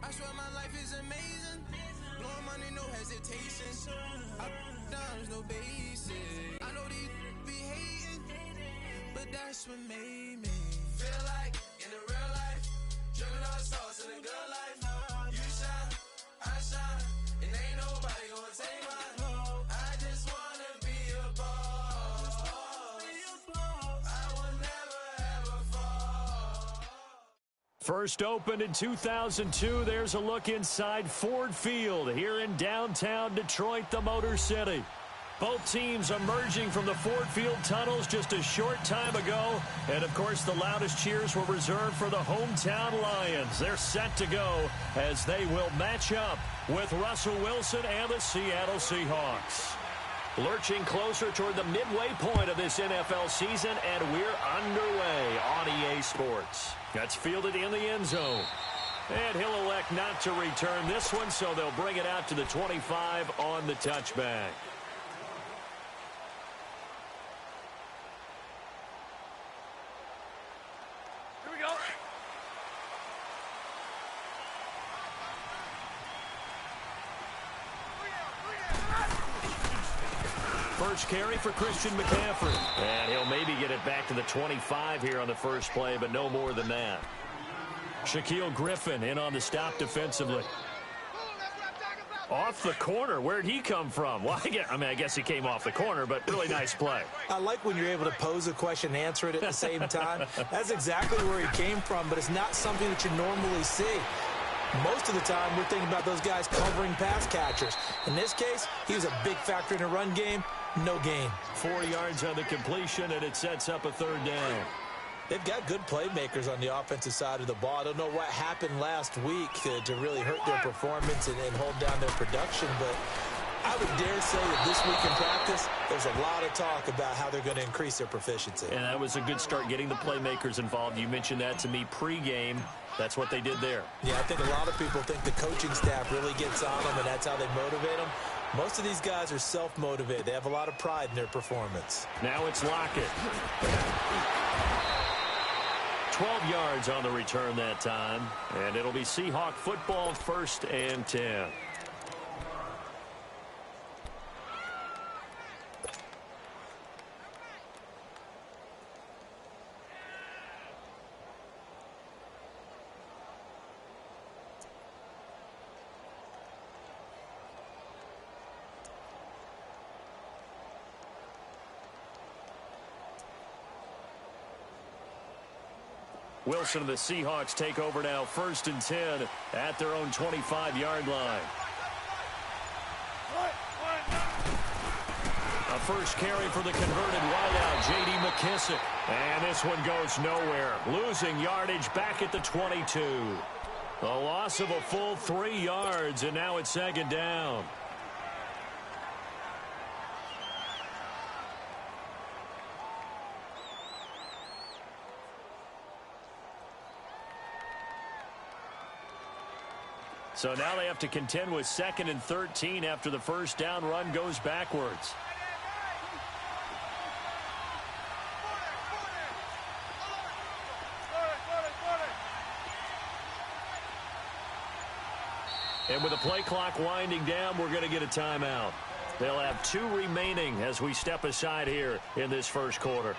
I swear my life is amazing. Blowing money, no hesitation. Up, downs, no basic. I know these be hating, but that's what made me feel like in the real life. Dripping all sauce in the good life. You shine, I shine, and ain't nobody gonna take mine. I just wanna be a boss. I will never ever fall. First opened in 2002, there's a look inside Ford Field here in downtown Detroit, the Motor City. Both teams emerging from the Ford Field tunnels just a short time ago. And, of course, the loudest cheers were reserved for the hometown Lions. They're set to go as they will match up with Russell Wilson and the Seattle Seahawks. Lurching closer toward the midway point of this NFL season, and we're underway on EA Sports. That's fielded in the end zone. And he'll elect not to return this one, so they'll bring it out to the 25 on the touchback. Here we go. First carry for Christian McCaffrey. And he'll maybe get it back to the 25 here on the first play, but no more than that. Shaquille Griffin in on the stop defensively. Off the corner. Where'd he come from? Well, I guess he came off the corner, but really nice play. I like when you're able to pose a question and answer it at the same time. That's exactly where he came from, but it's not something that you normally see. Most of the time, we're thinking about those guys covering pass catchers. In this case, he was a big factor in the run game. No gain. 4 yards on the completion, and it sets up a third down. They've got good playmakers on the offensive side of the ball. I don't know what happened last week to really hurt their performance and hold down their production, but I would dare say that this week in practice, there's a lot of talk about how they're going to increase their proficiency. And that was a good start, getting the playmakers involved. You mentioned that to me pregame. That's what they did there. Yeah, I think a lot of people think the coaching staff really gets on them, and that's how they motivate them. Most of these guys are self-motivated. They have a lot of pride in their performance. Now it's Lockett. 12 yards on the return that time, and it'll be Seahawk football, 1st and 10. Wilson and the Seahawks take over now, 1st and 10 at their own 25-yard line. A first carry for the converted wideout, J.D. McKissick. And this one goes nowhere. Losing yardage back at the 22. A loss of a full 3 yards, and now it's 2nd down. So now they have to contend with 2nd and 13 after the first down run goes backwards. And with the play clock winding down, we're going to get a timeout. They'll have 2 remaining as we step aside here in this first quarter.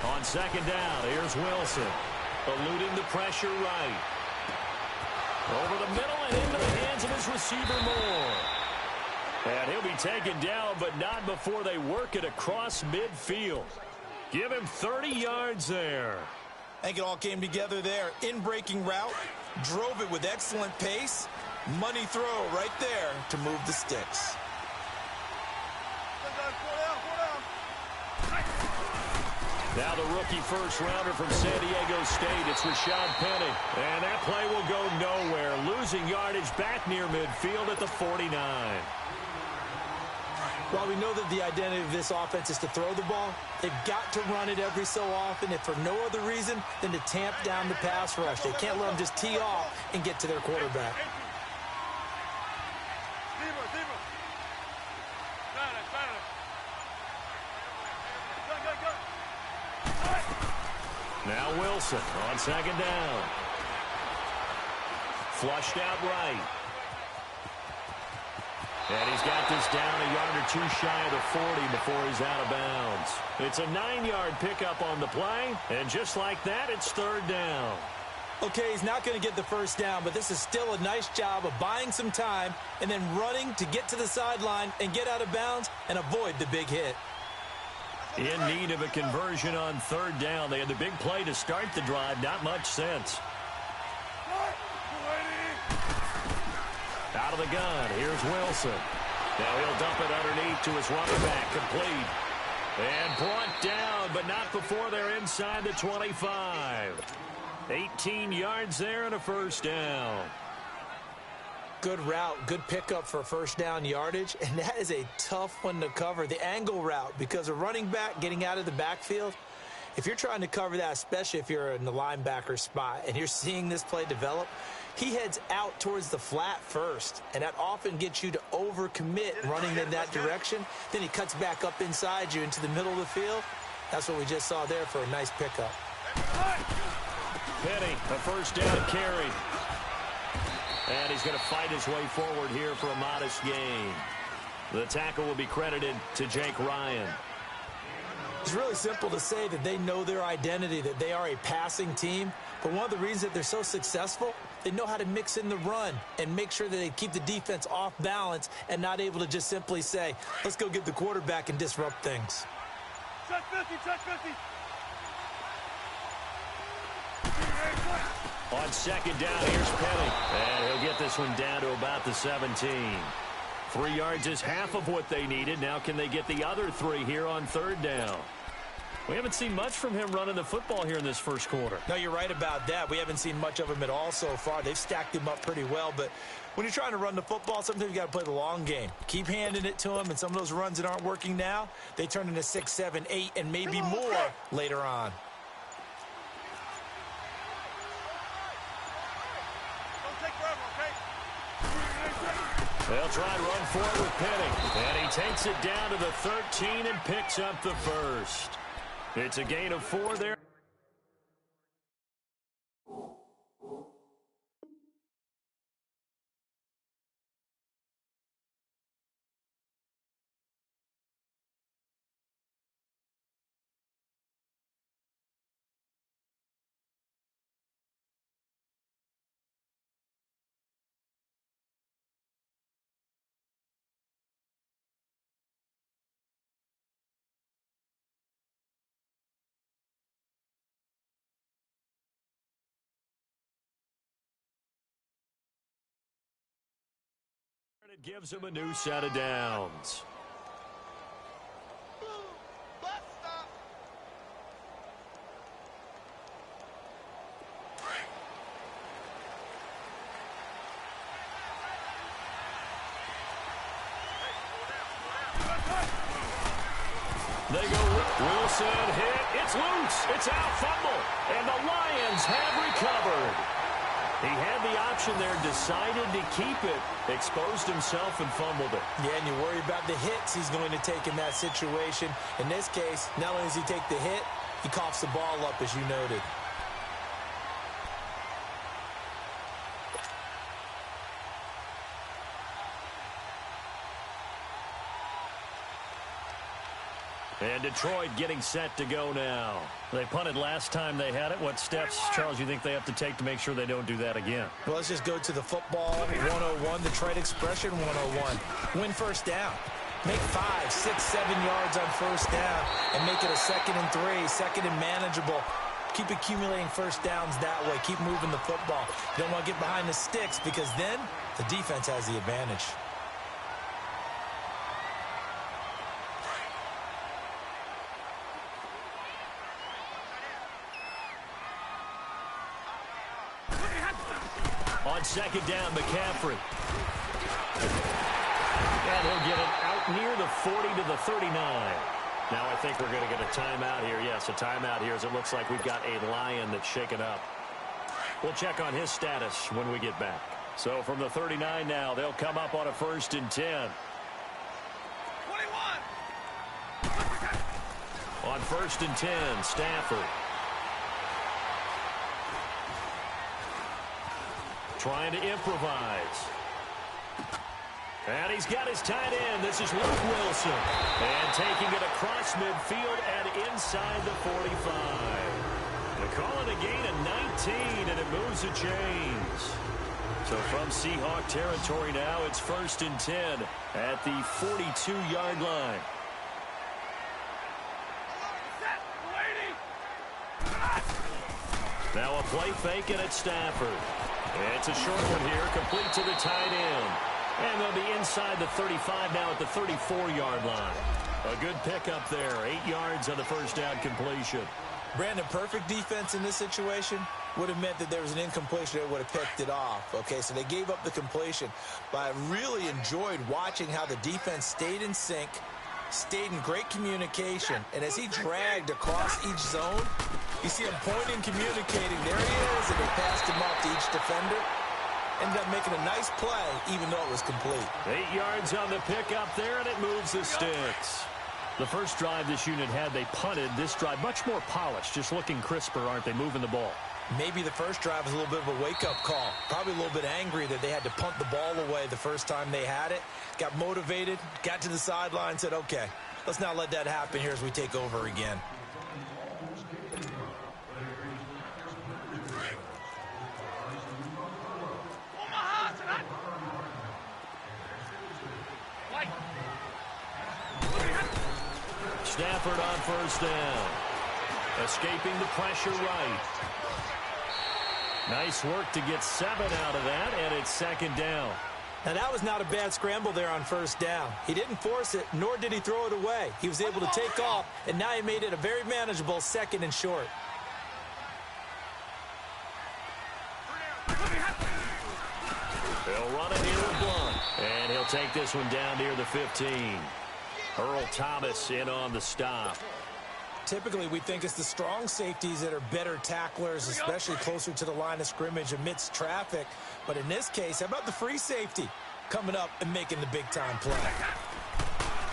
On 2nd down, here's Wilson. Eluding the pressure right. Over the middle and into the hands of his receiver Moore. And he'll be taken down, but not before they work it across midfield. Give him 30 yards there. I think it all came together there. In-breaking route, drove it with excellent pace. Money throw right there to move the sticks. Now the rookie first-rounder from San Diego State, it's Rashad Penny. And that play will go nowhere, losing yardage back near midfield at the 49. While we know that the identity of this offense is to throw the ball, they've got to run it every so often, if for no other reason than to tamp down the pass rush. They can't let them just tee off and get to their quarterback. Now Wilson on second down. Flushed out right. And he's got this down a yard or two shy of the 40 before he's out of bounds. It's a 9-yard pickup on the play, and just like that, it's third down. Okay, he's not going to get the first down, but this is still a nice job of buying some time and then running to get to the sideline and get out of bounds and avoid the big hit. In need of a conversion on third down. They had the big play to start the drive. Not much sense. Out of the gun, here's Wilson. Now he'll dump it underneath to his running back, complete. And brought down, but not before they're inside the 25. 18 yards there and a first down. Good route, good pickup for first down yardage, and that is a tough one to cover, the angle route, because a running back getting out of the backfield, if you're trying to cover that, especially if you're in the linebacker spot and you're seeing this play develop, he heads out towards the flat first, and that often gets you to overcommit running in that direction. Then he cuts back up inside you into the middle of the field. That's what we just saw there for a nice pickup. Penny, a first down carry. And he's going to fight his way forward here for a modest gain. The tackle will be credited to Jake Ryan. It's really simple to say that they know their identity, that they are a passing team. But one of the reasons that they're so successful, they know how to mix in the run and make sure that they keep the defense off balance and not able to just simply say, let's go get the quarterback and disrupt things. Check 50, check 50. On second down, here's Penny. And he'll get this one down to about the 17. 3 yards is half of what they needed. Now can they get the other 3 here on third down? We haven't seen much from him running the football here in this first quarter. No, you're right about that. We haven't seen much of him at all so far. They've stacked him up pretty well, but when you're trying to run the football, sometimes you got to play the long game. Keep handing it to him, and some of those runs that aren't working now, they turn into 6, 7, 8, and maybe more later on. They'll try and run forward with Penny. And he takes it down to the 13 and picks up the first. It's a gain of 4 there. It gives him a new set of downs. They go, Wilson hit, it's loose, it's out, fumble, and the Lions have recovered. He had the option there, decided to keep it, exposed himself and fumbled it. Yeah, and you worry about the hits he's going to take in that situation. In this case, not only does he take the hit, he coughs the ball up, as you noted. And Detroit getting set to go now. They punted last time they had it. What steps, Charles, you think they have to take to make sure they don't do that again? Well, let's just go to the football 101, Detroit expression 101. Win first down. Make 5, 6, 7 yards on first down and make it a 2nd and 3, second and manageable. Keep accumulating first downs that way. Keep moving the football. You don't want to get behind the sticks because then the defense has the advantage. On second down, McCaffrey. And he'll get an out near the 40 to the 39. Now I think we're going to get a timeout here. Yes, a timeout here as it looks like we've got a Lion that's shaken up. We'll check on his status when we get back. So from the 39 now, they'll come up on a 1st and 10. 21. On 1st and 10, Stafford. Trying to improvise. And he's got his tight end. This is Luke Wilson. And taking it across midfield and inside the 45. They call it a gain of 19, and it moves the chains. So from Seahawk territory now, it's 1st and 10 at the 42-yard line. Now a play fake, and it's Stafford. It's a short one here, complete to the tight end. And they'll be inside the 35 now at the 34-yard line. A good pickup there, 8 yards on the first down completion. Brandon, perfect defense in this situation would have meant that there was an incompletion that would have picked it off. Okay, so they gave up the completion. But I really enjoyed watching how the defense stayed in sync, stayed in great communication. And as he dragged across each zone, you see him pointing, communicating. There he is, and they passed him off to each defender. Ended up making a nice play, even though it was complete. 8 yards on the pickup there, and it moves the sticks. The first drive this unit had, they punted. This drive, much more polished, just looking crisper, aren't they, moving the ball? Maybe the first drive was a little bit of a wake-up call. Probably a little bit angry that they had to punt the ball away the first time they had it. Got motivated, got to the sideline, said, okay, let's not let that happen here as we take over again. Stafford on first down. Escaping the pressure right. Nice work to get 7 out of that, and it's 2nd down. Now, that was not a bad scramble there on first down. He didn't force it, nor did he throw it away. He was able to take off, and now he made it a very manageable 2nd and short. He'll run it here with Blunt, and he'll take this one down near the 15. Earl Thomas in on the stop. Typically, we think it's the strong safeties that are better tacklers, especially closer to the line of scrimmage amidst traffic. But in this case, how about the free safety coming up and making the big-time play?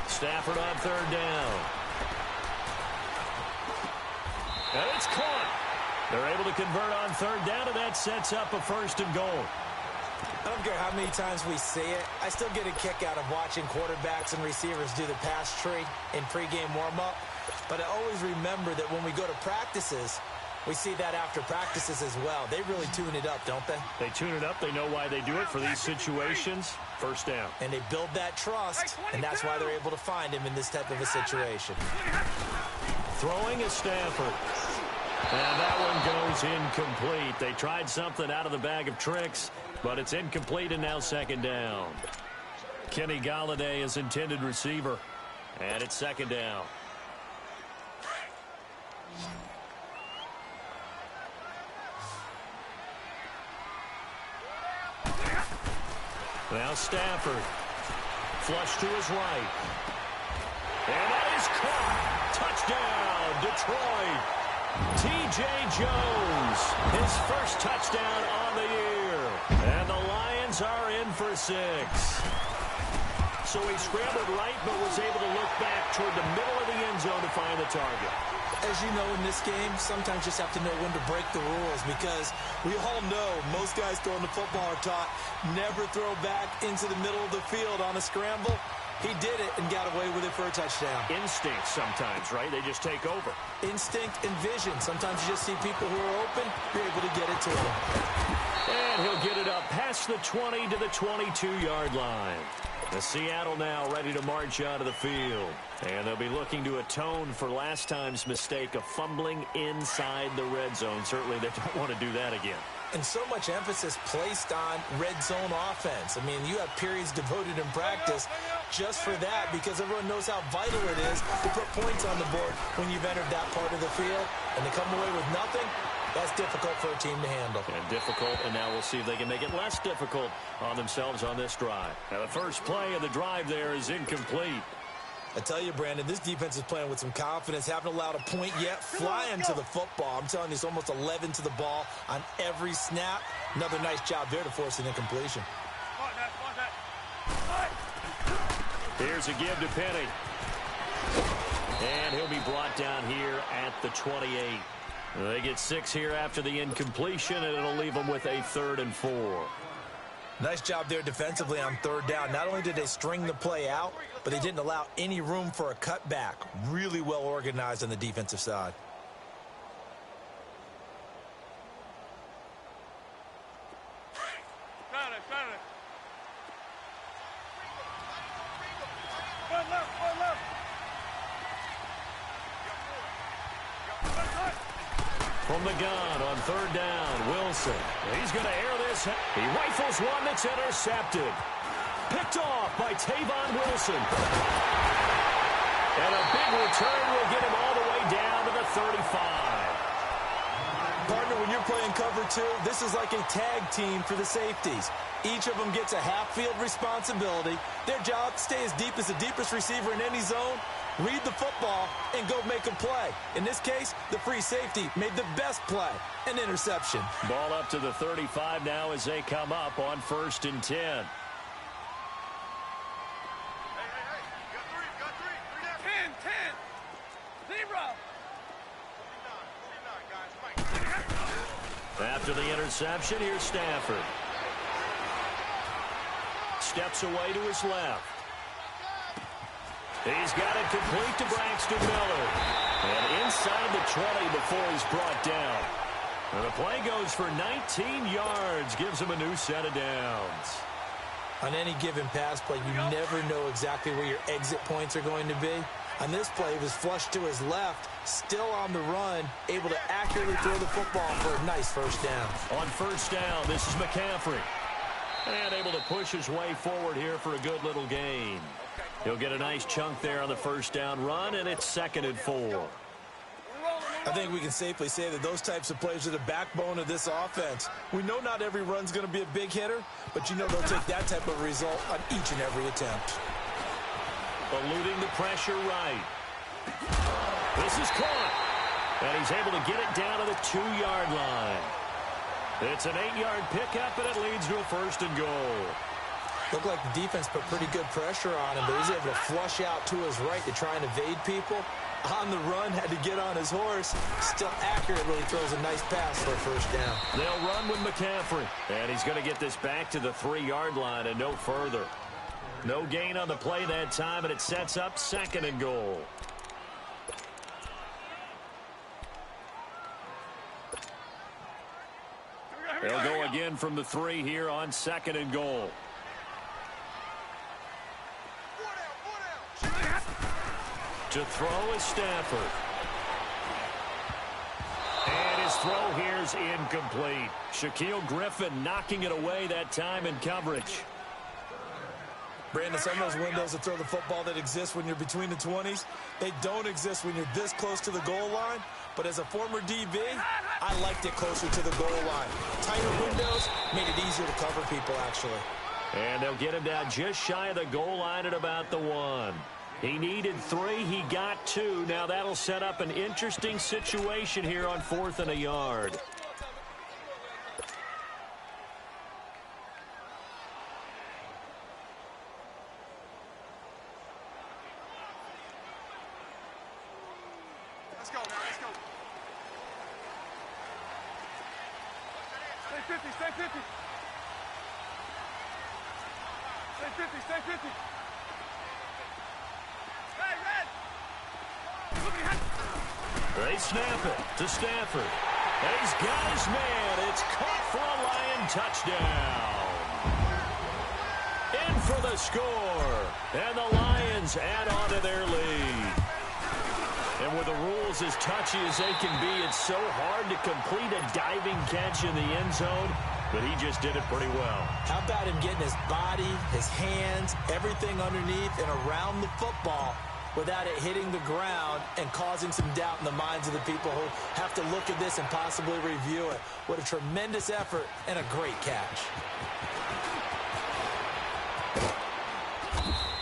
Stafford on 3rd down. And it's caught. They're able to convert on 3rd down, and that sets up a 1st and goal. I don't care how many times we see it. I still get a kick out of watching quarterbacks and receivers do the pass tree in pregame warm-up. But I always remember that when we go to practices, we see that after practices as well. They really tune it up, don't they? They tune it up. They know why they do it for these situations. 1st down. And they build that trust, and that's why they're able to find him in this type of a situation. Throwing is Stafford. And that one goes incomplete. They tried something out of the bag of tricks, but it's incomplete, and now 2nd down. Kenny Golladay is intended receiver, and it's 2nd down. Now Stafford. Flush to his right. And that is caught. Touchdown, Detroit. T.J. Jones, his first touchdown on the year. And the Lions are in for 6. So he scrambled right, but was able to look back toward the middle of the end zone to find the target. As you know, in this game, sometimes you just have to know when to break the rules, because we all know most guys throwing the football are taught never throw back into the middle of the field on a scramble. He did it and got away with it for a touchdown. Instinct sometimes, right? They just take over. Instinct and vision. Sometimes you just see people who are open, you're able to get it to them. And he'll get it up past the 20 to the 22-yard line. The Seattle now ready to march out of the field. And they'll be looking to atone for last time's mistake of fumbling inside the red zone. Certainly they don't want to do that again. And so much emphasis placed on red zone offense. I mean, you have periods devoted in practice just for that, because everyone knows how vital it is to put points on the board when you've entered that part of the field. And to come away with nothing, That's difficult for a team to handle. And difficult, and now we'll see if they can make it less difficult on themselves on this drive. Now, the first play of the drive there is incomplete. I tell you, Brandon, this defense is playing with some confidence. Haven't allowed a point yet. Flying to the football. I'm telling you, it's almost 11 to the ball on every snap. Another nice job there to force an incompletion. Here's a give to Penny. And he'll be brought down here at the 28. They get 6 here after the incompletion, and it'll leave them with a 3rd and 4. Nice job there defensively on 3rd down. Not only did they string the play out, but they didn't allow any room for a cutback. Really well organized on the defensive side. From the gun on 3rd down, Wilson. He's going to air this. He rifles one that's intercepted. Picked off by Tavon Wilson. And a big return will get him all the way down to the 35. Partner, when you're playing cover 2, this is like a tag team for the safeties. Each of them gets a half-field responsibility. Their job, stay as deep as the deepest receiver in any zone, read the football, and go make a play. In this case, the free safety made the best play, an interception. Ball up to the 35 now as they come up on 1st and 10. Hey, got three. 10, 0. After the interception, here's Stafford. Steps away to his left. He's got it complete to Braxton Miller. And inside the 20 before he's brought down. And the play goes for 19 yards. Gives him a new set of downs. On any given pass play, you never know exactly where your exit points are going to be. On this play, he was flushed to his left, still on the run, able to accurately throw the football for a nice 1st down. On 1st down, this is McCaffrey. And able to push his way forward here for a good little gain. He'll get a nice chunk there on the 1st down run, and it's 2nd and 4. I think we can safely say that those types of plays are the backbone of this offense. We know not every run's going to be a big hitter, but you know they'll take that type of result on each and every attempt. Eluding the pressure right. This is caught. And he's able to get it down to the 2-yard line. It's an 8-yard pickup, and it leads to a 1st and goal. Looked like the defense put pretty good pressure on him, but he's able to flush out to his right to try and evade people. On the run, had to get on his horse. Still accurately throws a nice pass for a 1st down. They'll run with McCaffrey. And he's going to get this back to the 3-yard line and no further. No gain on the play that time, and it sets up 2nd and goal. They'll go again from the 3 here on 2nd and goal. To throw is Stafford. And his throw here's incomplete. Shaquille Griffin knocking it away that time in coverage. Brandon, some of those windows to throw the football that exist when you're between the 20s, they don't exist when you're this close to the goal line. But as a former DB, I liked it closer to the goal line. Tighter windows made it easier to cover people, actually. And they'll get him down just shy of the goal line at about the 1. He needed 3. He got 2. Now that'll set up an interesting situation here on 4th and a yard. Let's go, man. Let's go. Stay 50. Stay 50. Stay 50. Stay 50. Hey, Red. They snap it to Stafford. And he's got his man. It's caught for a Lion touchdown. In for the score. And the Lions add on to their lead. And with the rules as touchy as they can be, it's so hard to complete a diving catch in the end zone, but he just did it pretty well. How about him getting his body, his hands, everything underneath and around the football without it hitting the ground and causing some doubt in the minds of the people who have to look at this and possibly review it. What a tremendous effort and a great catch.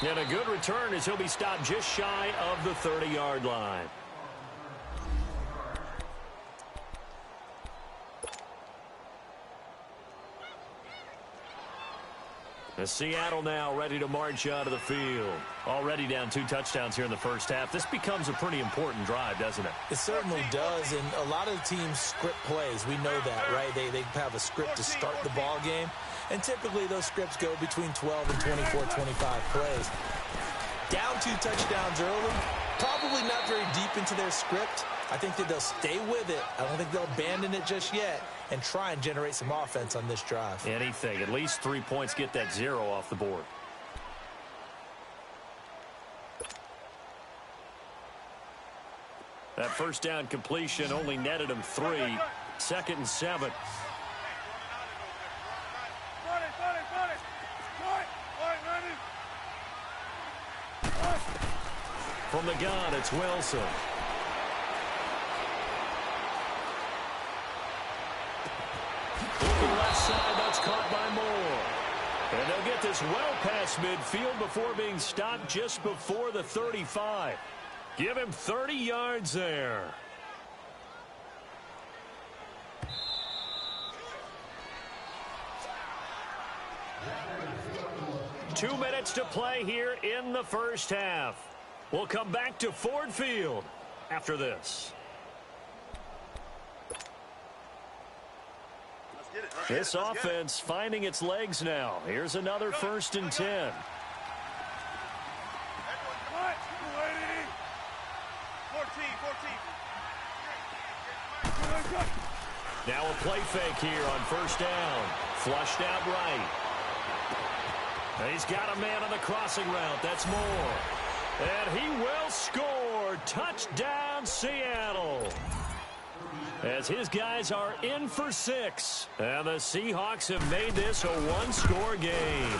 And a good return as he'll be stopped just shy of the 30-yard line. As Seattle now ready to march out of the field. Already down 2 touchdowns here in the first half. This becomes a pretty important drive, doesn't it? It certainly does, and a lot of the teams script plays. We know that, right? They have a script to start the ball game, and typically those scripts go between 12 and 24, 25 plays. Down 2 touchdowns early, probably not very deep into their script. I think that they'll stay with it. I don't think they'll abandon it just yet and try and generate some offense on this drive. Anything. At least 3 points, get that 0 off the board. That first down completion only netted him 3. 2nd and 7. From the gun, it's Wilson. Looking left side, that's caught by Moore. And they'll get this well past midfield before being stopped just before the 35. Give him 30 yards there. Two minutes to play here in the first half. We'll come back to Ford Field after this. This offense finding its legs now. Here's another 1st and 10. Now a play fake here on 1st down. Flushed out right. And he's got a man on the crossing route. That's Moore. And he will score. Touchdown, Seattle. As his guys are in for 6. And the Seahawks have made this a 1-score game.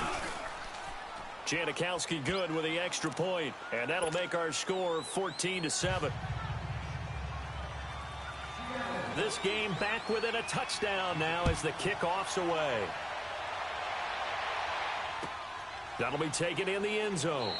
Janikowski good with the extra point. And that'll make our score 14-7. This game back within a touchdown now as the kickoff's away. That'll be taken in the end zone.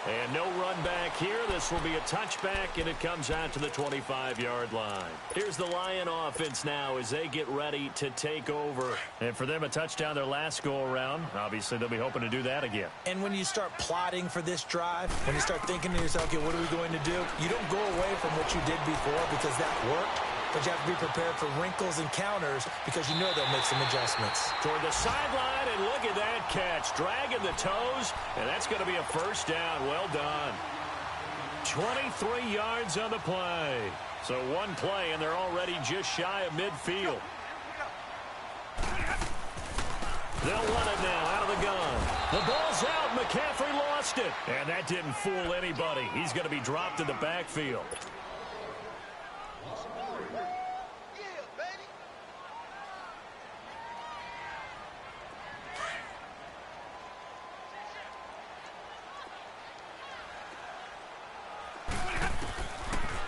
And no run back here. This will be a touchback, and it comes out to the 25-yard line. Here's the Lion offense now as they get ready to take over. And for them, a touchdown their last go-around. Obviously, they'll be hoping to do that again. And when you start plotting for this drive, when you start thinking to yourself, okay, what are we going to do? You don't go away from what you did before because that worked. But you have to be prepared for wrinkles and counters because you know they'll make some adjustments. Toward the sideline, and look at that catch. Dragging the toes, and that's going to be a 1st down. Well done. 23 yards on the play. So one play, and they're already just shy of midfield. They'll run it now out of the gun. The ball's out. McCaffrey lost it. And that didn't fool anybody. He's going to be dropped in the backfield.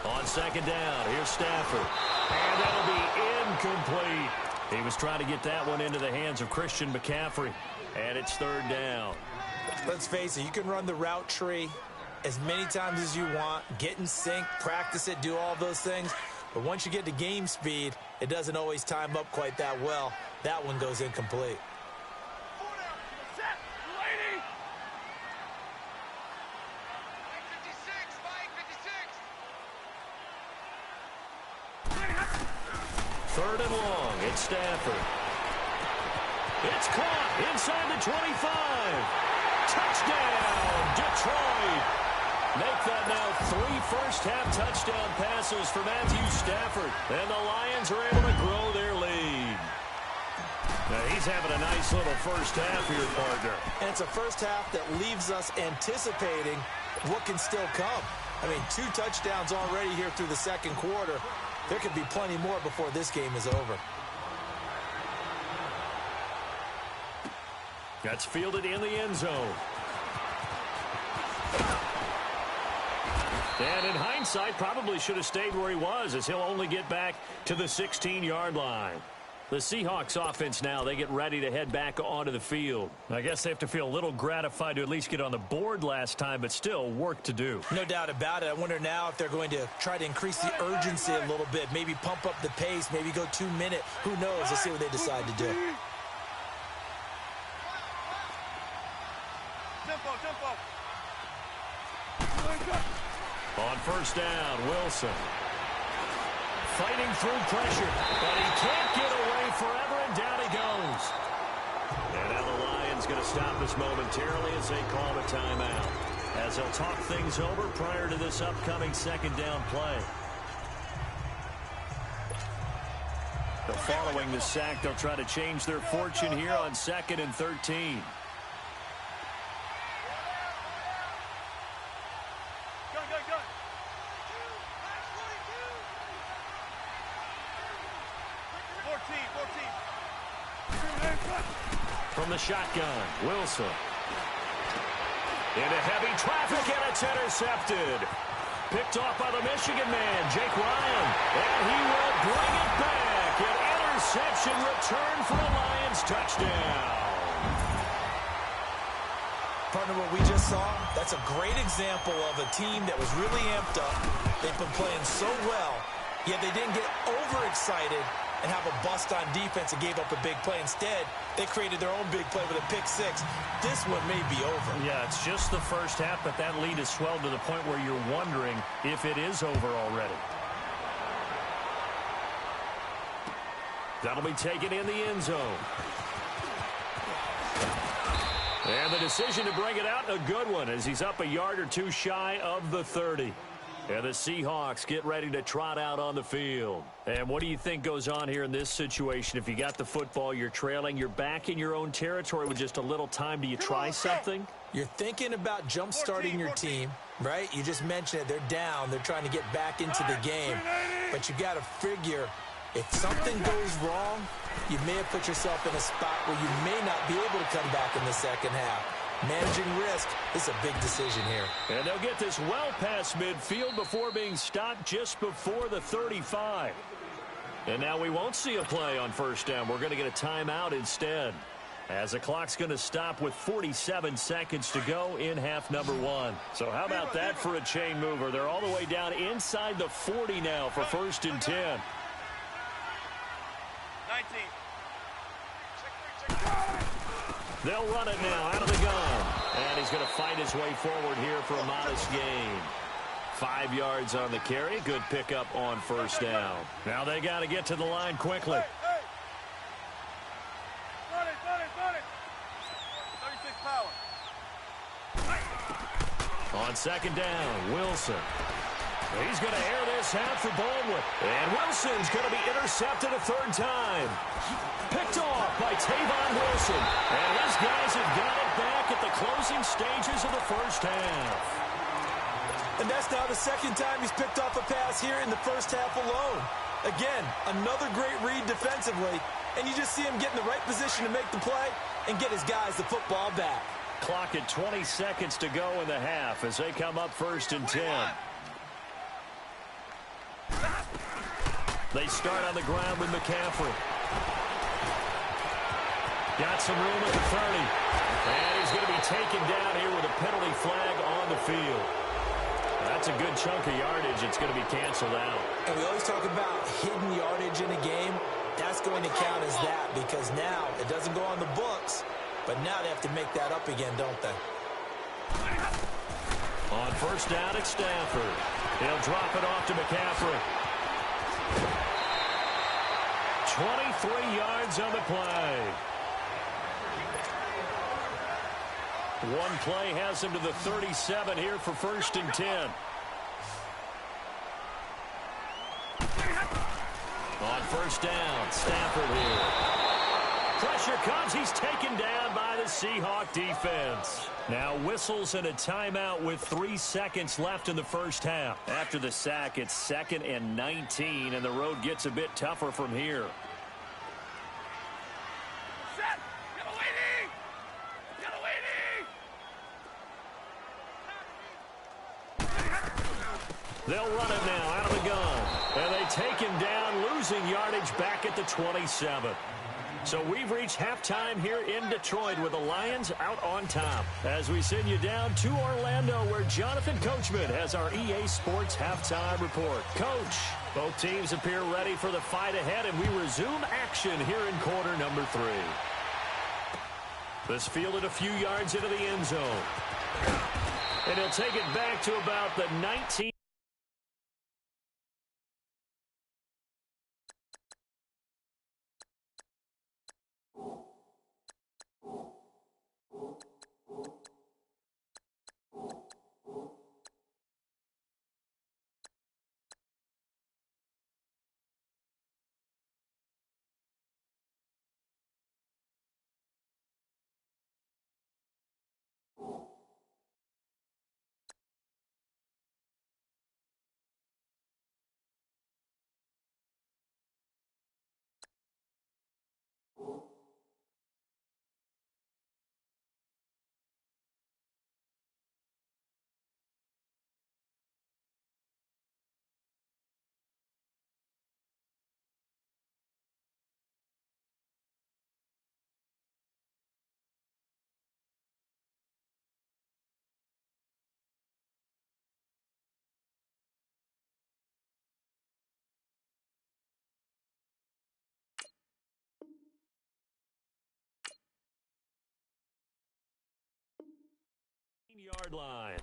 On 2nd down, here's Stafford. And that'll be incomplete. He was trying to get that one into the hands of Christian McCaffrey. And it's 3rd down. Let's face it, you can run the route tree as many times as you want, get in sync, practice it, do all those things. But once you get to game speed, it doesn't always time up quite that well. That one goes incomplete. Third and long, it's Stafford. It's caught inside the 25. Touchdown, Detroit. Make that now 3 first-half touchdown passes for Matthew Stafford. And the Lions are able to grow their lead. Now he's having a nice little first half here, partner. And it's a first half that leaves us anticipating what can still come. I mean, 2 touchdowns already here through the 2nd quarter. There could be plenty more before this game is over. That's fielded in the end zone. And in hindsight, probably should have stayed where he was, as he'll only get back to the 16-yard line. The Seahawks offense now, they get ready to head back onto the field. I guess they have to feel a little gratified to at least get on the board last time, but still work to do. No doubt about it. I wonder now if they're going to try to increase the urgency a little bit, maybe pump up the pace, maybe go 2 minute. Who knows? Let's see what they decide to do. Tempo. On first down, Wilson. Fighting through pressure, but he can't get away forever, and down he goes. And now the Lions going to stop this momentarily as they call a timeout, as they'll talk things over prior to this upcoming second down play. Following the sack, they'll try to change their fortune here on 2nd and 13. From the shotgun, Wilson. Into heavy traffic, and it's intercepted. Picked off by the Michigan man, Jake Ryan. And he will bring it back. An interception return for a Lions touchdown. Partner, what we just saw, that's a great example of a team that was really amped up. They've been playing so well, yet they didn't get overexcited and have a bust on defense and gave up a big play. Instead, they created their own big play with a pick six. This one may be over. Yeah, it's just the first half, but that lead has swelled to the point where you're wondering if it is over already. That'll be taken in the end zone. And the decision to bring it out, a good one, as he's up a yard or two shy of the 30. And the Seahawks get ready to trot out on the field. And what do you think goes on here in this situation? If you got the football, you're trailing, you're back in your own territory with just a little time. Do you try something? You're thinking about jump-starting your team, right? You just mentioned it. They're down. They're trying to get back into the game. But you got to figure, if something goes wrong, you may have put yourself in a spot where you may not be able to come back in the second half. Managing risk is a big decision here. And they'll get this well past midfield before being stopped just before the 35. And now we won't see a play on first down. We're going to get a timeout instead, as the clock's going to stop with 47 seconds to go in half number 1. So how about that for a chain mover? They're all the way down inside the 40 now for 1st and 10. 19. They'll run it now out of the gun. And he's going to fight his way forward here for a modest gain. 5 yards on the carry. Good pickup on first down. Now they got to get to the line quickly. Run it. 36 power. On second down, Wilson. He's going to air this out for Baldwin. And Wilson's going to be intercepted a 3rd time. Picked off by Tavon Wilson. And these guys have got it back at the closing stages of the first half. And that's now the 2nd time he's picked off a pass here in the first half alone. Again, another great read defensively. And you just see him get in the right position to make the play and get his guys the football back. Clock at 20 seconds to go in the half as they come up 1st and 10. They start on the ground with McCaffrey. Got some room at the 30. And he's going to be taken down here with a penalty flag on the field. That's a good chunk of yardage. It's going to be canceled out. And we always talk about hidden yardage in a game. That's going to count as that, because now it doesn't go on the books, but now they have to make that up again, don't they? On first down, it's Stafford. He'll drop it off to McCaffrey. 23 yards on the play. One play has him to the 37 here for 1st and 10. On first down, Stafford here. Pressure comes. He's taken down by the Seahawk defense. Now whistles and a timeout with 3 seconds left in the first half. After the sack, it's 2nd and 19, and the road gets a bit tougher from here. Set! Get away, D! Get away, D! They'll run it now out of the gun. And they take him down, losing yardage back at the 27. So we've reached halftime here in Detroit with the Lions out on top. As we send you down to Orlando, where Jonathan Coachman has our EA Sports halftime report. Coach, both teams appear ready for the fight ahead, and we resume action here in quarter number 3. This fielded a few yards into the end zone. And he'll take it back to about the 19. Yard line.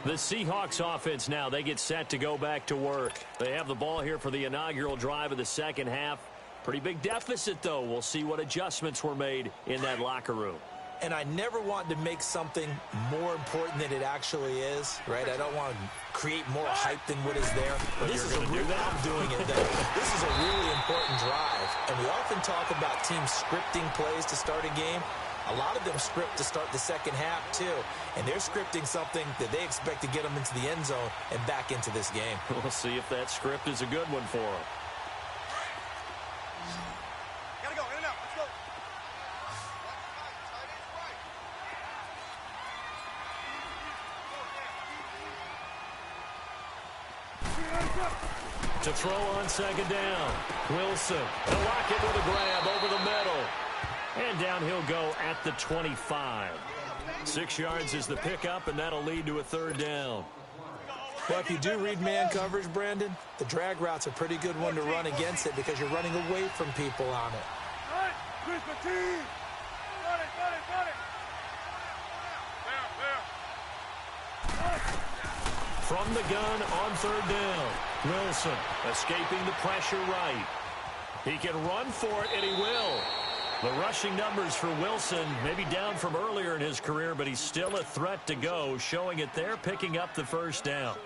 The Seahawks offense now, they get set to go back to work. They have the ball here for the inaugural drive of the second half. Pretty big deficit, though. We'll see what adjustments were made in that locker room. And I never want to make something more important than it actually is, right? I don't want to create more hype than what is there. But this is I'm doing it, though. This is a really important drive. And we often talk about teams scripting plays to start a game. A lot of them script to start the second half, too. And they're scripting something that they expect to get them into the end zone and back into this game. We'll see if that script is a good one for them. Gotta go, in and out, let's go. To throw on second down. Wilson. To lock it with a grab over the middle. And down he'll go at the 25. 6 yards is the pickup, and that'll lead to a third down. Well, if you do read man coverage, Brandon, the drag route's a pretty good one to run against it because you're running away from people on it. From the gun on third down. Wilson escaping the pressure right. He can run for it, and he will. The rushing numbers for Wilson maybe down from earlier in his career, but he's still a threat to go, showing it there, picking up the first down.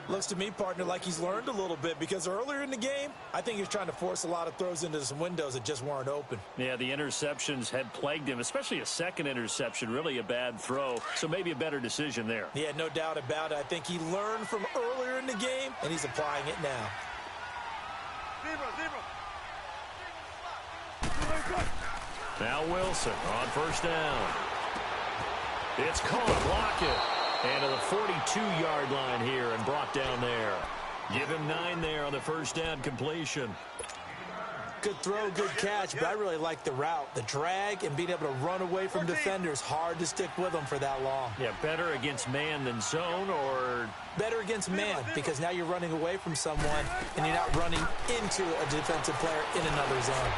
Looks to me, partner, like he's learned a little bit because earlier in the game, I think he was trying to force a lot of throws into some windows that just weren't open. Yeah, the interceptions had plagued him, especially a second interception, really a bad throw, so maybe a better decision there. Yeah, no doubt about it. I think he learned from earlier in the game, and he's applying it now. Now Wilson on first down. It's caught, block it. And to the 42-yard line here and brought down there. Give him 9 there on the first down completion. Good throw, good catch, but I really like the route. The drag and being able to run away from defenders, hard to stick with them for that long. Yeah, better against man than zone, or? Better against man, because now you're running away from someone and you're not running into a defensive player in another zone.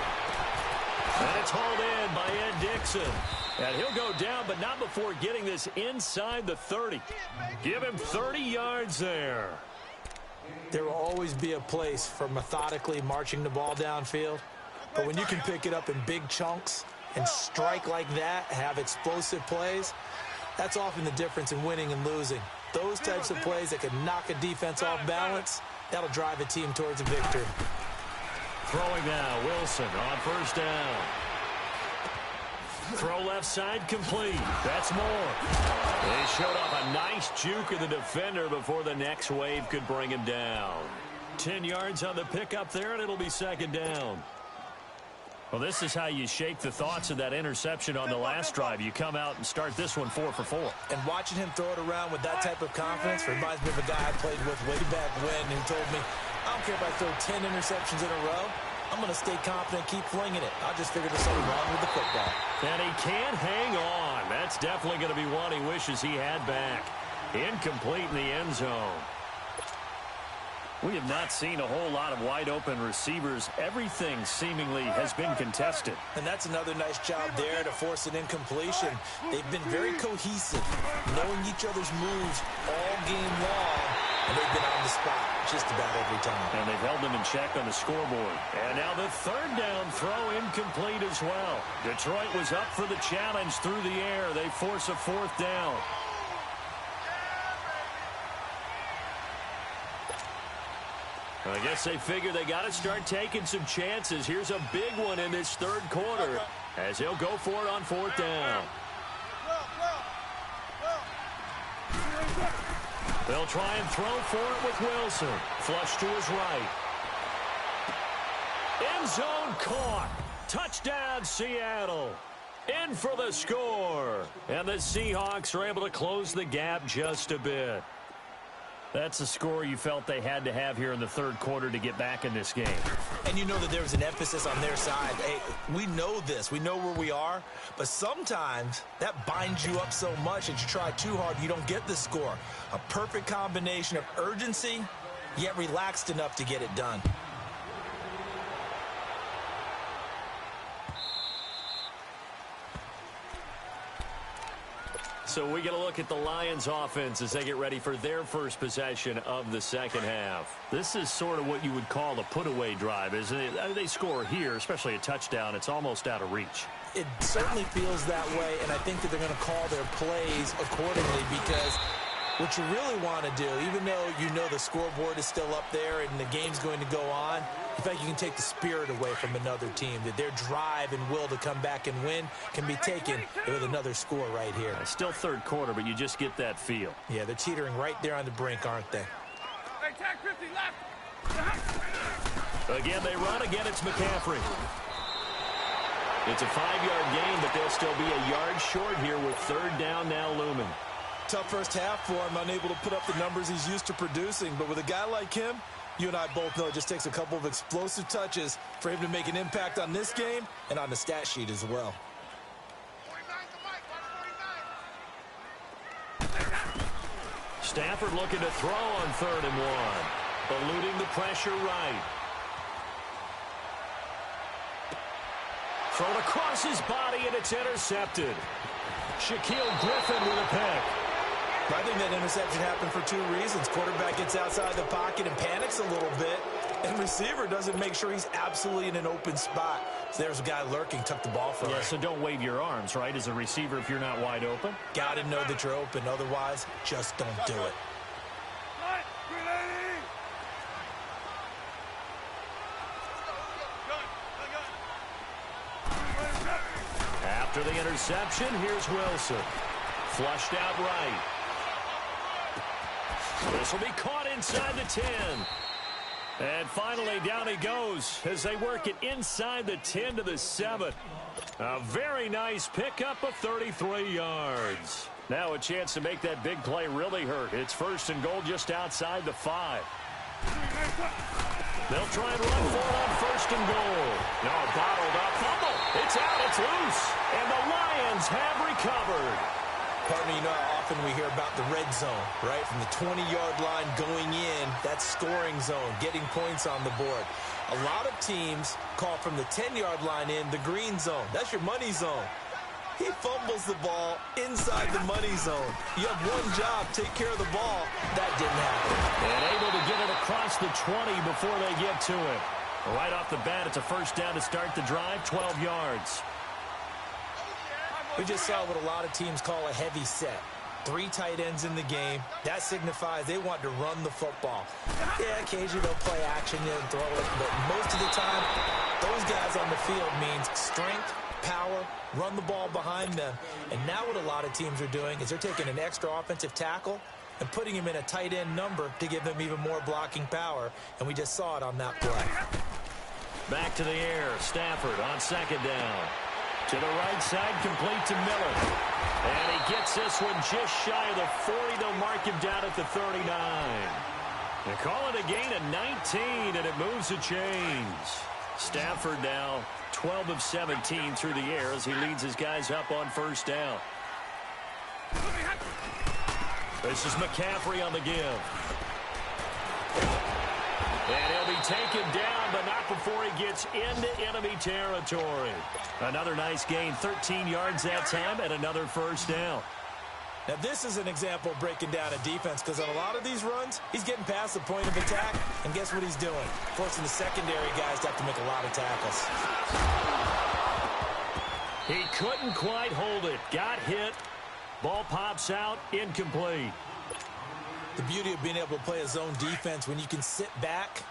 And it's hauled in by Ed Dixon. And he'll go down, but not before getting this inside the 30. Give him 30 yards there. There will always be a place for methodically marching the ball downfield. But when you can pick it up in big chunks and strike like that, have explosive plays, that's often the difference in winning and losing. Those types of plays that can knock a defense off balance, that'll drive a team towards a victory. Throwing now, Wilson on first down. Throw left side complete. That's more. They showed off a nice juke of the defender before the next wave could bring him down. 10 yards on the pickup there, and it'll be second down. Well, this is how you shake the thoughts of that interception on the last drive. You come out and start this one 4 for 4. And watching him throw it around with that type of confidence reminds me of a guy I played with way back when who told me, I don't care if I throw 10 interceptions in a row. I'm going to stay confident, keep flinging it. I just figured there's something wrong with the football. And he can't hang on. That's definitely going to be one he wishes he had back. Incomplete in the end zone. We have not seen a whole lot of wide-open receivers. Everything seemingly has been contested. And that's another nice job there to force an incompletion. They've been very cohesive, knowing each other's moves all game long, and they've been on the spot just about every time. And they've held them in check on the scoreboard. And now the third down throw incomplete as well. Detroit was up for the challenge through the air. They force a fourth down. I guess they figure they got to start taking some chances. Here's a big one in this third quarter as he'll go for it on fourth down. They'll try and throw for it with Wilson. Flush to his right. End zone caught. Touchdown, Seattle. In for the score. And the Seahawks are able to close the gap just a bit. That's a score you felt they had to have here in the third quarter to get back in this game. And you know that there was an emphasis on their side. Hey, we know this. We know where we are. But sometimes that binds you up so much that you try too hard, you don't get the score. A perfect combination of urgency, yet relaxed enough to get it done. So we get a look at the Lions offense as they get ready for their first possession of the second half. This is sort of what you would call a put-away drive, isn't it? They score here, especially a touchdown. It's almost out of reach. It certainly feels that way, and I think that they're going to call their plays accordingly because what you really want to do, even though you know the scoreboard is still up there and the game's going to go on, in fact, you can take the spirit away from another team, that their drive and will to come back and win can be taken with another score right here. It's still third quarter, but you just get that feel. Yeah, they're teetering right there on the brink, aren't they? Hey, tag 50 left. Again, they run. Again, it's McCaffrey. It's a 5-yard gain, but they'll still be a yard short here with third down now looming. Tough first half for him, unable to put up the numbers he's used to producing. But with a guy like him, you and I both know it just takes a couple of explosive touches for him to make an impact on this game and on the stat sheet as well. 49. Stafford looking to throw on 3rd and 1. Eluding the pressure right. Thrown across his body, and it's intercepted. Shaquille Griffin with a pick. I think that interception happened for 2 reasons. Quarterback gets outside the pocket and panics a little bit, and receiver doesn't make sure he's absolutely in an open spot. So there's a guy lurking, took the ball from him. Yeah, so don't wave your arms, right, as a receiver if you're not wide open. Got to know that you're open. Otherwise, just don't do it. After the interception, here's Wilson. Flushed out right. This will be caught inside the 10. And finally, down he goes as they work it inside the 10 to the 7. A very nice pickup of 33 yards. Now a chance to make that big play really hurt. It's 1st and goal just outside the 5. They'll try and run for it on 1st and goal. No, bottled up. Fumble. It's out. It's loose. And the Lions have recovered. Partner, you know how often we hear about the red zone, right? From the 20-yard line going in, that's scoring zone, getting points on the board. A lot of teams call from the 10-yard line in the green zone. That's your money zone. He fumbles the ball inside the money zone. You have one job, take care of the ball. That didn't happen. And able to get it across the 20 before they get to it. Right off the bat, it's a 1st down to start the drive, 12 yards. We just saw what a lot of teams call a heavy set. 3 tight ends in the game. That signifies they want to run the football. Yeah, occasionally they'll play action and throw it, but most of the time, those guys on the field means strength, power, run the ball behind them. And now what a lot of teams are doing is they're taking an extra offensive tackle and putting him in a tight end number to give them even more blocking power. And we just saw it on that play. Back to the air. Stafford on second down. To the right side, complete to Miller. And he gets this one just shy of the 40. They'll mark him down at the 39. They call it a gain of 19, and it moves the chains. Stafford now 12 of 17 through the air as he leads his guys up on first down. This is McCaffrey on the give. And he'll be taken down, but not before he gets into enemy territory. Another nice gain, 13 yards that time, and another first down. Now, this is an example of breaking down a defense, because on a lot of these runs, he's getting past the point of attack, and guess what he's doing? Forcing the secondary guys to have to make a lot of tackles. He couldn't quite hold it. Got hit. Ball pops out, incomplete. The beauty of being able to play a zone defense when you can sit back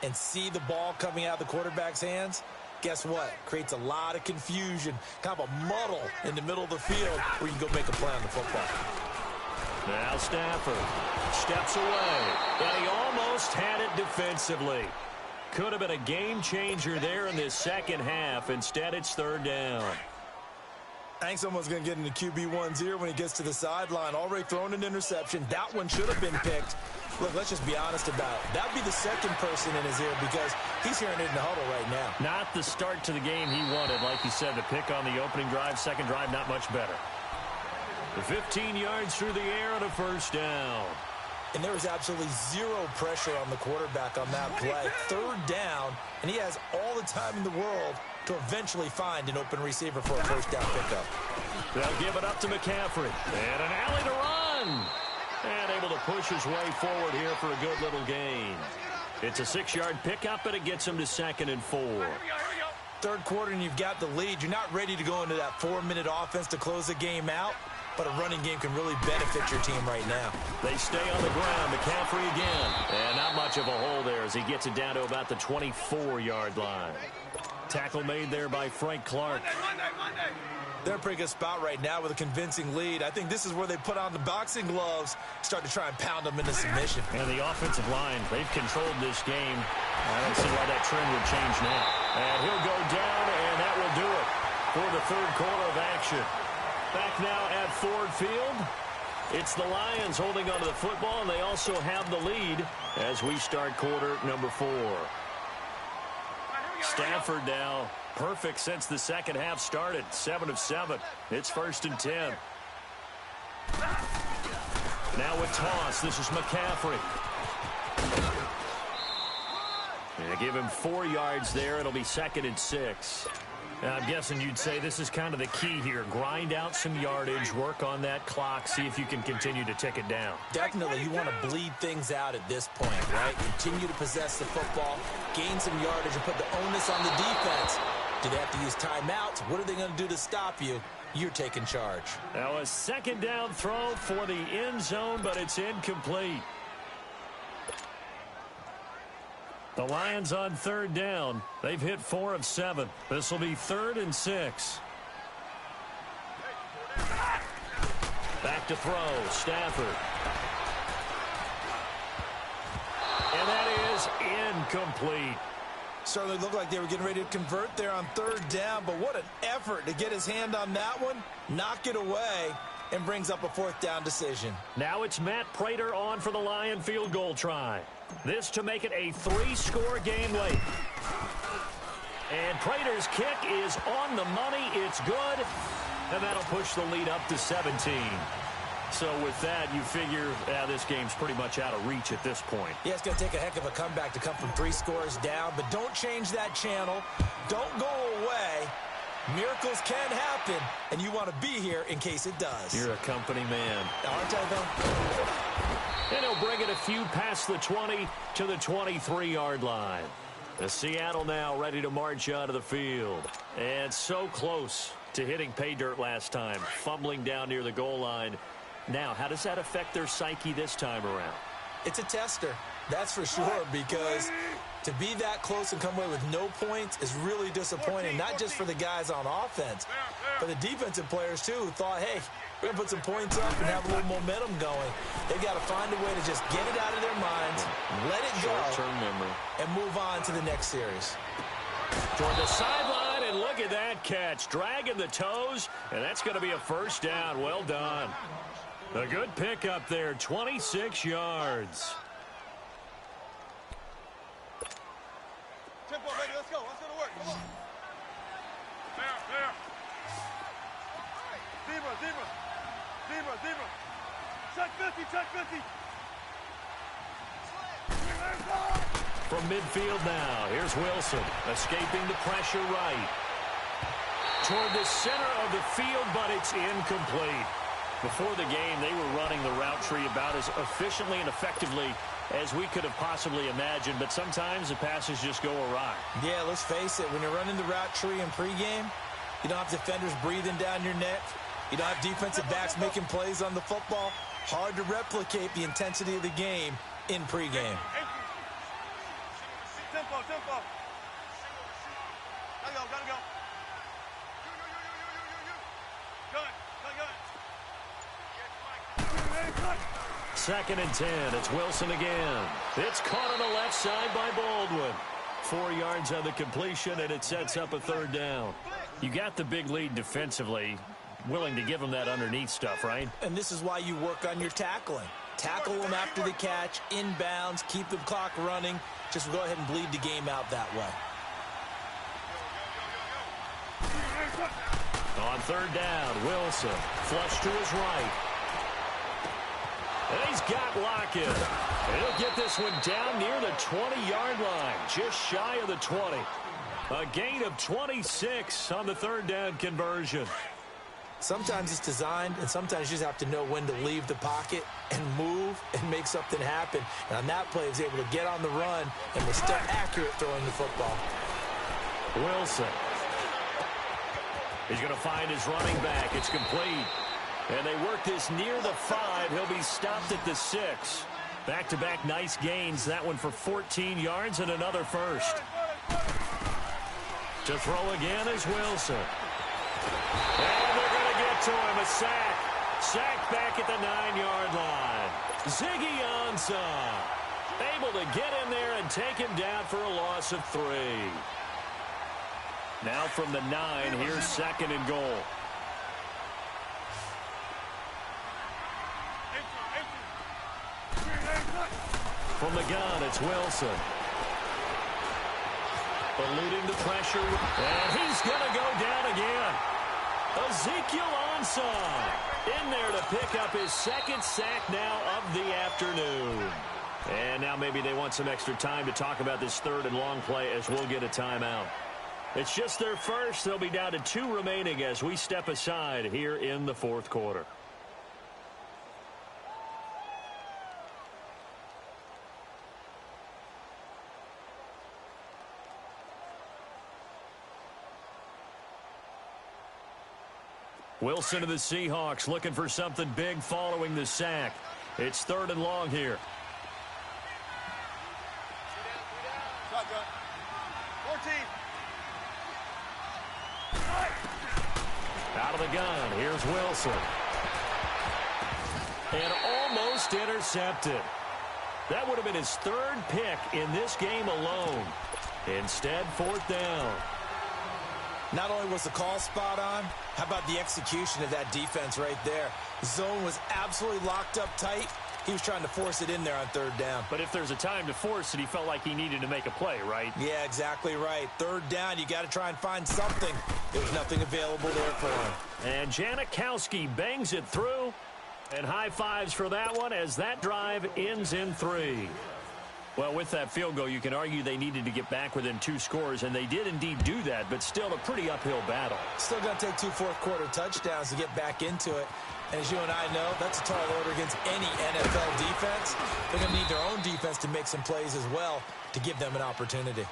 and see the ball coming out of the quarterback's hands, guess what? Creates a lot of confusion, kind of a muddle in the middle of the field where you can go make a play on the football. Now Stafford steps away, and he almost had it defensively. Could have been a game changer there in this second half. Instead, it's third down. I think someone's going to get into QB1's ear when he gets to the sideline. Already thrown an interception. That one should have been picked. Look, let's just be honest about it. That would be the second person in his ear because he's hearing it in the huddle right now. Not the start to the game he wanted. Like you said, the pick on the opening drive, second drive, not much better. 15 yards through the air and a first down. And there was absolutely zero pressure on the quarterback on that play. Third down, and he has all the time in the world to eventually find an open receiver for a first down pickup. They'll give it up to McCaffrey. And an alley to run. And able to push his way forward here for a good little gain. It's a 6-yard pickup, and it gets him to 2nd and 4. Third quarter, and you've got the lead. You're not ready to go into that 4-minute offense to close the game out, but a running game can really benefit your team right now. They stay on the ground. McCaffrey again. And not much of a hole there as he gets it down to about the 24-yard line. Tackle made there by Frank Clark. They're in a pretty good spot right now with a convincing lead. I think this is where they put on the boxing gloves, start to try and pound them into submission. And the offensive line, they've controlled this game. I don't see why that trend would change now. And he'll go down, and that will do it for the third quarter of action. Back now at Ford Field. It's the Lions holding onto the football, and they also have the lead as we start quarter number 4. Stafford now perfect since the second half started. 7 of 7. It's 1st and 10. Now with toss, this is McCaffrey. And give him 4 yards there. It'll be 2nd and 6. I'm guessing you'd say this is kind of the key here. Grind out some yardage, work on that clock, see if you can continue to tick it down. Definitely, you want to bleed things out at this point, right? Continue to possess the football, gain some yardage, and put the onus on the defense. Do they have to use timeouts? What are they going to do to stop you? You're taking charge. Now a 2nd down throw for the end zone, but it's incomplete. The Lions on 3rd down. They've hit 4 of 7. This will be 3rd and 6. Back to throw. Stafford. And that is incomplete. Certainly looked like they were getting ready to convert there on 3rd down, but what an effort to get his hand on that one, knock it away, and brings up a 4th down decision. Now it's Matt Prater on for the Lion field goal try. This to make it a 3-score game late. And Prater's kick is on the money. It's good. And that'll push the lead up to 17. So with that, you figure this game's pretty much out of reach at this point. Yeah, it's going to take a heck of a comeback to come from 3 scores down. But don't change that channel. Don't go away. Miracles can happen, and you want to be here in case it does. You're a company man. Aren't I, though? And he'll bring it a few past the 20 to the 23-yard line. The Seattle now ready to march out of the field. And so close to hitting pay dirt last time, fumbling down near the goal line. Now, how does that affect their psyche this time around? It's a tester, that's for sure, because to be that close and come away with no points is really disappointing, not just for the guys on offense, but the defensive players, too, who thought, hey, we're going to put some points up and have a little momentum going. They've got to find a way to just get it out of their minds, let it go, short-term memory, and move on to the next series. Toward the sideline, and look at that catch. Dragging the toes, and that's going to be a first down. Well done. A good pickup there, 26 yards. Tempo, baby, let's go. Let's go to work. Come on. There. Zebra. Check 50. From midfield now, here's Wilson, escaping the pressure right. Toward the center of the field, but it's incomplete. Before the game, they were running the route tree about as efficiently and effectively as we could have possibly imagined, but sometimes the passes just go awry. Yeah, let's face it, when you're running the route tree in pregame, you don't have defenders breathing down your neck. You don't have defensive backs making plays on the football. Hard to replicate the intensity of the game in pregame. Tempo. Gotta go. Cut. 2nd and 10. It's Wilson again. It's caught on the left side by Baldwin. 4 yards on the completion, and it sets up a 3rd down. You got the big lead defensively. Willing to give them that underneath stuff, right? And this is why you work on your tackling. Tackle them after the catch, inbounds, keep the clock running. Just go ahead and bleed the game out that way. On 3rd down, Wilson flush to his right. And he's got Lockett. And he'll get this one down near the 20-yard line, just shy of the 20. A gain of 26 on the 3rd down conversion. Sometimes it's designed, and sometimes you just have to know when to leave the pocket and move and make something happen. And on that play, he was able to get on the run and was still accurate throwing the football. Wilson. He's going to find his running back. It's complete. And they work this near the 5. He'll be stopped at the 6. Back-to-back nice gains. That one for 14 yards and another first. To throw again is Wilson. And they're going to get to him. A sack. Sacked back at the 9-yard line. Ziggy Ansah able to get in there and take him down for a loss of 3. Now from the 9, here's 2nd and goal. From the gun, it's Wilson. Eluding the pressure. And he's going to go down again. Ezekiel Ansah in there to pick up his 2nd sack now of the afternoon. And now maybe they want some extra time to talk about this 3rd and long play as we'll get a timeout. It's just their first. They'll be down to 2 remaining as we step aside here in the 4th quarter. Wilson of the Seahawks looking for something big following the sack. It's 3rd and long here. Shotgun. 14. Out of the gun, here's Wilson. And almost intercepted. That would have been his 3rd pick in this game alone. Instead, 4th down. Not only was the call spot on, how about the execution of that defense right there? The zone was absolutely locked up tight. He was trying to force it in there on 3rd down. But if there's a time to force it, he felt like he needed to make a play, right? Yeah, exactly right. 3rd down, you got to try and find something. There was nothing available there for him. And Janikowski bangs it through. And high fives for that one as that drive ends in 3. Well, with that field goal, you can argue they needed to get back within 2 scores, and they did indeed do that, but still a pretty uphill battle. Still going to take 2 fourth-quarter touchdowns to get back into it. And as you and I know, that's a tall order against any NFL defense. They're going to need their own defense to make some plays as well to give them an opportunity.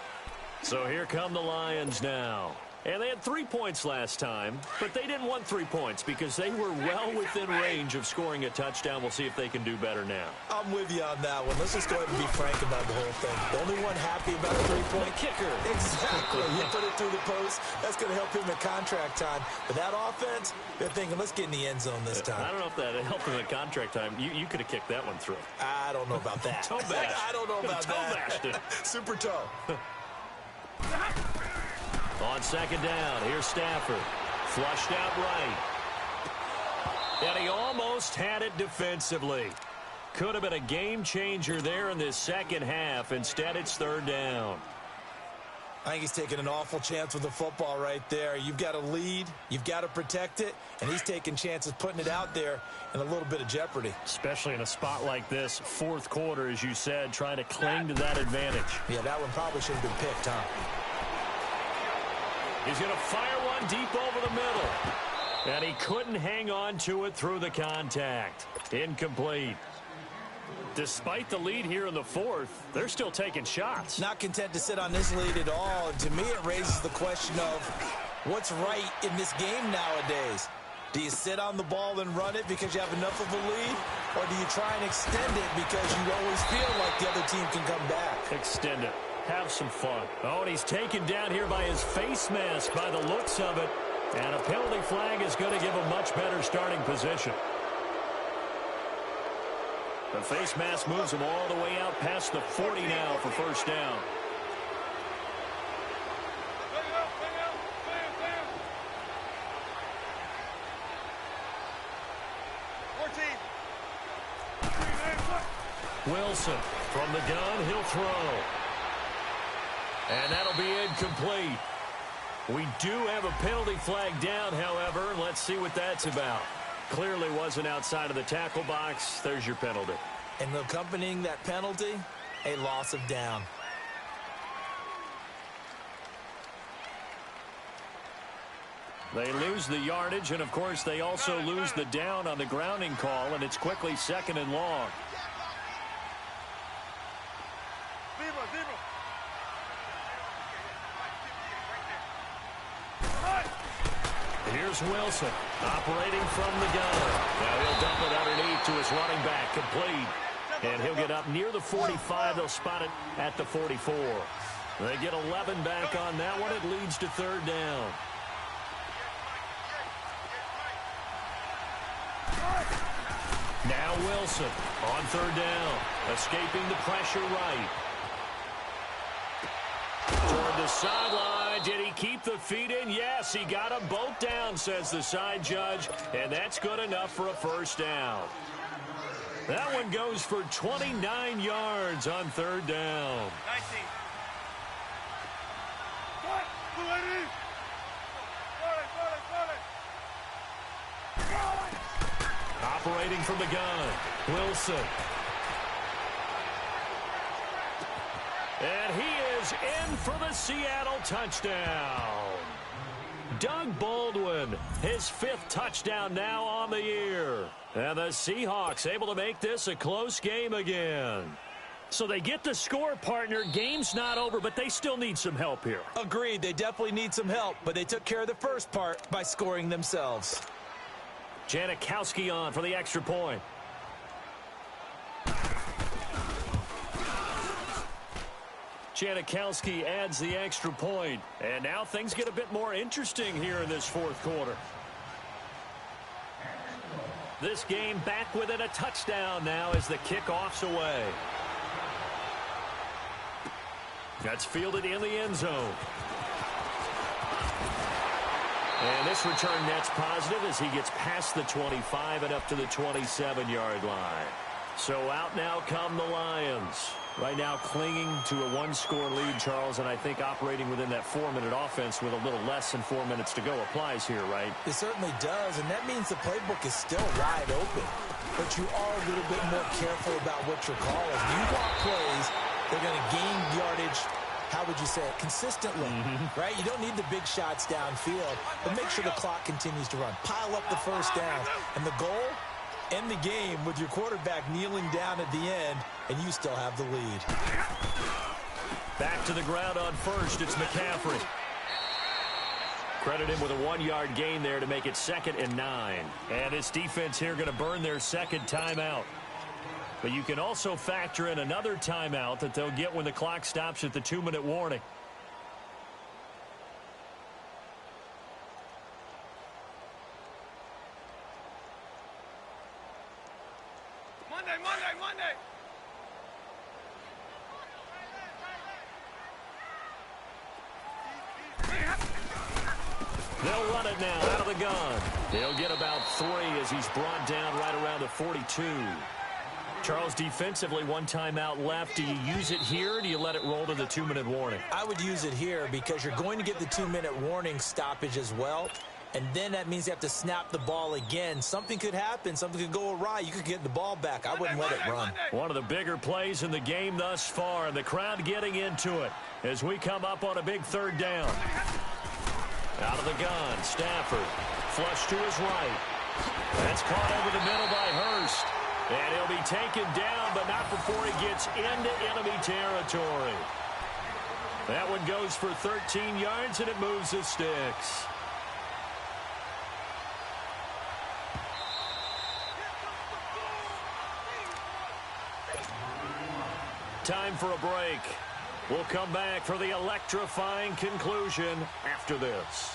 So here come the Lions now. And they had 3 points last time, but they didn't want 3 points because they were well within range of scoring a touchdown. We'll see if they can do better now. I'm with you on that one. Let's just go ahead and be frank about the whole thing. The only one happy about a 3-point kicker. Exactly. You put it through the post. That's going to help him at contract time. But that offense, they're thinking, let's get in the end zone this time. I don't know if that helped him at contract time. You could have kicked that one through. I don't know about that. Toe bash. I don't know about Toe bashed it. Super toe. On second down, here's Stafford. Flushed out right. And he almost had it defensively. Could have been a game changer there in this second half. Instead, it's third down. I think he's taking an awful chance with the football right there. You've got to lead, you've got to protect it, and he's taking chances putting it out there in a little bit of jeopardy. Especially in a spot like this, fourth quarter, as you said, trying to cling to that advantage. Yeah, that one probably should have been picked, huh? He's going to fire one deep over the middle. And he couldn't hang on to it through the contact. Incomplete. Despite the lead here in the fourth, they're still taking shots. Not content to sit on this lead at all. And to me, it raises the question of what's right in this game nowadays. Do you sit on the ball and run it because you have enough of a lead? Or do you try and extend it because you always feel like the other team can come back? Extend it. Have some fun. Oh, and he's taken down here by his face mask by the looks of it. And a penalty flag is going to give a much better starting position. The face mask moves him all the way out past the 40 now for first down. Wilson from the gun, he'll throw. And that'll be incomplete. We do have a penalty flag down, however. Let's see what that's about. Clearly wasn't outside of the tackle box. There's your penalty. And accompanying that penalty, a loss of down. They lose the yardage, and, of course, they also lose the down on the grounding call, and it's quickly second and long. Here's Wilson, operating from the gun. Now he'll dump it underneath to his running back, complete. And he'll get up near the 45. They'll spot it at the 44. They get 11 back on that one. It leads to third down. Now Wilson on third down, escaping the pressure right. Toward the sideline. Did he keep the feet in? Yes, he got them both down, says the side judge, and that's good enough for a first down. That one goes for 29 yards on third down. 19. Operating from the gun, Wilson. And he is in for the Seattle touchdown. Doug Baldwin, his fifth touchdown now on the year. And the Seahawks able to make this a close game again. So they get the score, partner. Game's not over, but they still need some help here. Agreed, they definitely need some help, but they took care of the first part by scoring themselves. Janikowski on for the extra point. Janikowski adds the extra point. And now things get a bit more interesting here in this fourth quarter. This game back within a touchdown now as the kickoff's away. That's fielded in the end zone. And this return net's positive as he gets past the 25 and up to the 27-yard line. So out now come the Lions. Right now clinging to a one-score lead, Charles, and I think operating within that 4-minute offense with a little less than 4 minutes to go applies here, right? It certainly does, and that means the playbook is still wide open. But you are a little bit more careful about what you're calling. You want plays, they're going to gain yardage, how would you say it, consistently, right? You don't need the big shots downfield, but make sure the clock continues to run. Pile up the first down, and the goal? End the game with your quarterback kneeling down at the end, and you still have the lead. Back to the ground on first, it's McCaffrey. Credit him with a 1-yard gain there to make it 2nd and 9. And this defense here going to burn their second timeout. But you can also factor in another timeout that they'll get when the clock stops at the 2-minute warning. Monday. They'll run it now out of the gun. He'll get about 3 as he's brought down right around the 42. Charles, defensively, 1 timeout left. Do you use it here, or do you let it roll to the 2-minute warning? I would use it here because you're going to get the 2-minute warning stoppage as well. And then that means you have to snap the ball again. Something could happen. Something could go awry. You could get the ball back. I wouldn't let it run. One of the bigger plays in the game thus far, and the crowd getting into it as we come up on a big 3rd down. Out of the gun, Stafford. Flush to his right. That's caught over the middle by Hurst. And he'll be taken down, but not before he gets into enemy territory. That one goes for 13 yards, and it moves the sticks. Time for a break. We'll come back for the electrifying conclusion after this.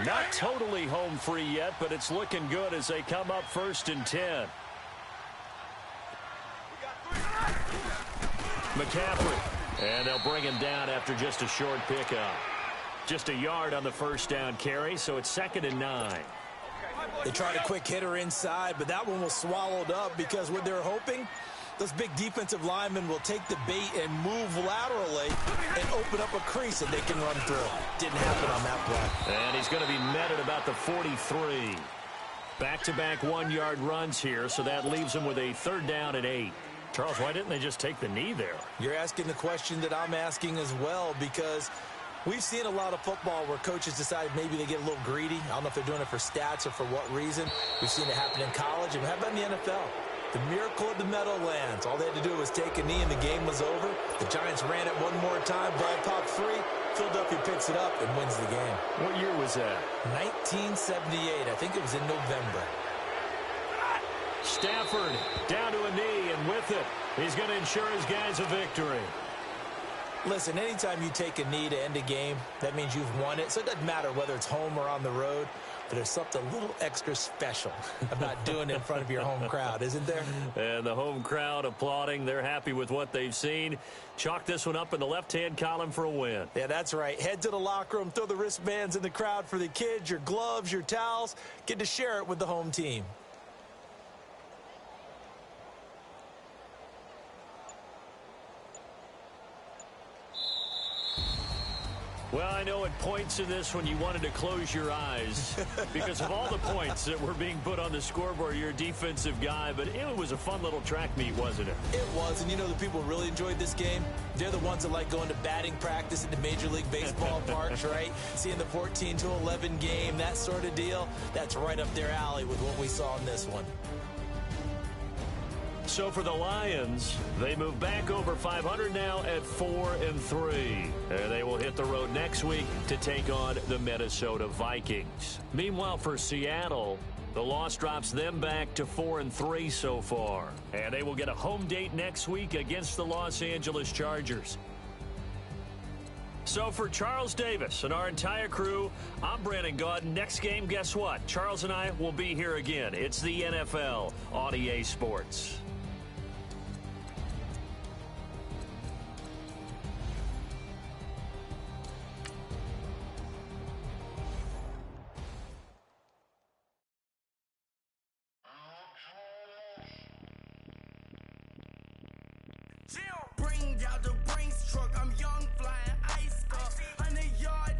Not totally home free yet, but it's looking good as they come up 1st and 10. McCaffrey. And they'll bring him down after just a short pickup. Just a yard on the 1st down carry, so it's 2nd and 9. They tried a quick hitter inside, but that one was swallowed up because what they're hoping, those big defensive linemen will take the bait and move laterally and open up a crease that they can run through. Didn't happen on that play. And he's going to be met at about the 43. Back-to-back 1-yard runs here, so that leaves him with a 3rd down and 8. Charles, why didn't they just take the knee there? You're asking the question that I'm asking as well, because we've seen a lot of football where coaches decide maybe they get a little greedy. I don't know if they're doing it for stats or for what reason. We've seen it happen in college, and how about in the NFL? The miracle of the Meadowlands. All they had to do was take a knee, and the game was over. The Giants ran it one more time. Ball popped free. Philadelphia picks it up and wins the game. What year was that? 1978. I think it was in November. Stafford down to a knee, and with it, he's going to ensure his guys a victory. Listen, anytime you take a knee to end a game, that means you've won it. So it doesn't matter whether it's home or on the road. But there's something a little extra special about doing it in front of your home crowd, isn't there? And the home crowd applauding. They're happy with what they've seen. Chalk this one up in the left-hand column for a win. Yeah, that's right. Head to the locker room, throw the wristbands in the crowd for the kids, your gloves, your towels. Get to share it with the home team. Well, I know at points in this when you wanted to close your eyes because of all the points that were being put on the scoreboard. You're a defensive guy, but it was a fun little track meet, wasn't it? It was, and you know the people who really enjoyed this game? They're the ones that like going to batting practice at the Major League Baseball parks, right? Seeing the 14-11 game, that sort of deal. That's right up their alley with what we saw in this one. So for the Lions, they move back over 500 now at 4-3. And they will hit the road next week to take on the Minnesota Vikings. Meanwhile, for Seattle, the loss drops them back to 4-3 so far. And they will get a home date next week against the Los Angeles Chargers. So for Charles Davis and our entire crew, I'm Brandon Gaudin. Next game, guess what? Charles and I will be here again. It's the NFL on EA Sports. Bring out the Brinks truck, I'm young, flying ice up. 100-yard